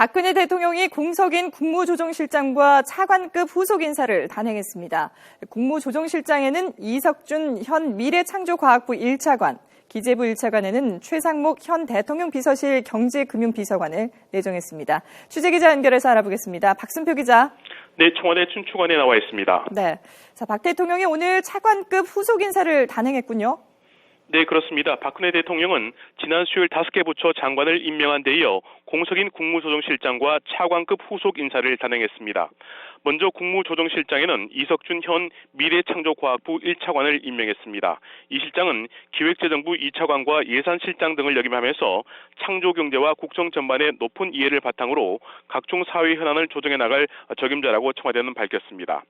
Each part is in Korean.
박근혜 대통령이 공석인 국무조정실장과 차관급 후속 인사를 단행했습니다. 국무조정실장에는 이석준 현 미래창조과학부 1차관, 기재부 1차관에는 최상목 현 대통령 비서실 경제금융비서관을 내정했습니다. 취재기자 연결해서 알아보겠습니다. 박순표 기자. 네, 청와대 춘추관에 나와 있습니다. 네, 박 대통령이 오늘 차관급 후속 인사를 단행했군요. 네, 그렇습니다. 박근혜 대통령은 지난 수요일 5개 부처 장관을 임명한 데 이어 공석인 국무조정실장과 차관급 후속 인사를 단행했습니다. 먼저 국무조정실장에는 이석준 현 미래창조과학부 1차관을 임명했습니다. 이 실장은 기획재정부 2차관과 예산실장 등을 역임하면서 창조경제와 국정 전반의 높은 이해를 바탕으로 각종 사회 현안을 조정해 나갈 적임자라고 청와대는 밝혔습니다.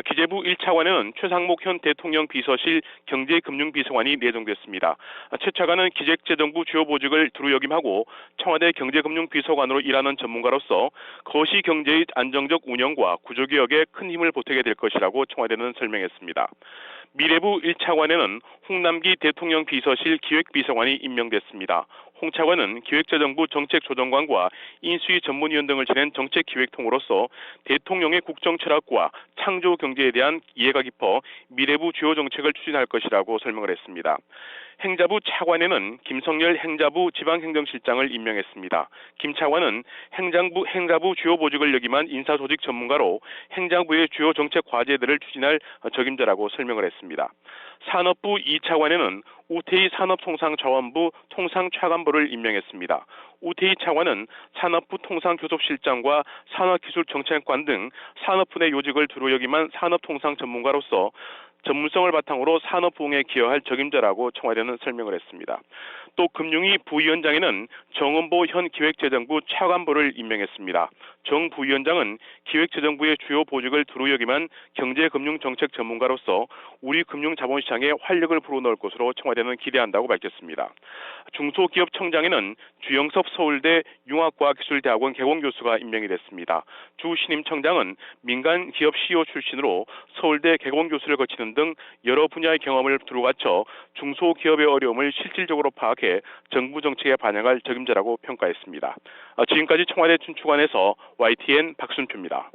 기재부 1차관에는 최상목 현 대통령 비서실 경제금융비서관이 내정됐습니다. 최 차관은 기획재정부 주요 보직을 두루 역임하고 청와대 경제금융비서관으로 일하는 전문가로서 거시경제의 안정적 운영과 구조개혁에 큰 힘을 보태게 될 것이라고 청와대는 설명했습니다. 미래부 1차관에는 홍남기 대통령 비서실 기획비서관이 임명됐습니다. 홍 차관은 기획재정부 정책조정관과 인수위 전문위원 등을 지낸 정책기획통으로서 대통령의 국정 철학과 창조 경제에 대한 이해가 깊어 미래부 주요 정책을 추진할 것이라고 설명을 했습니다. 행자부 차관에는 김성열 행자부 지방행정실장을 임명했습니다. 김 차관은 행자부 주요 보직을 역임한 인사조직 전문가로 행정부의 주요 정책 과제들을 추진할 적임자라고 설명을 했습니다. 산업부 2차관에는 우태희 산업통상자원부 통상차관보를 임명했습니다. 우태희 차관은 산업부 통상교섭실장과 산업기술정책관 등 산업부 내 요직을 두루 역임한 산업통상 전문가로서 전문성을 바탕으로 산업 부흥에 기여할 적임자라고 청와대는 설명을 했습니다. 또 금융위 부위원장에는 정은보 현 기획재정부 차관보를 임명했습니다. 정 부위원장은 기획재정부의 주요 보직을 두루 역임한 경제금융정책 전문가로서 우리 금융자본시장에 활력을 불어넣을 것으로 청와대는 기대한다고 밝혔습니다. 중소기업청장에는 주영섭 서울대 융합과학기술대학원 개공교수가 임명이 됐습니다. 주 신임 청장은 민간기업 CEO 출신으로 서울대 개공교수를 거치는 등 여러 분야의 경험을 두루 갖춰 중소기업의 어려움을 실질적으로 파악해 정부 정책에 반영할 적임자라고 평가했습니다. 지금까지 청와대 춘추관에서 YTN 박순표입니다.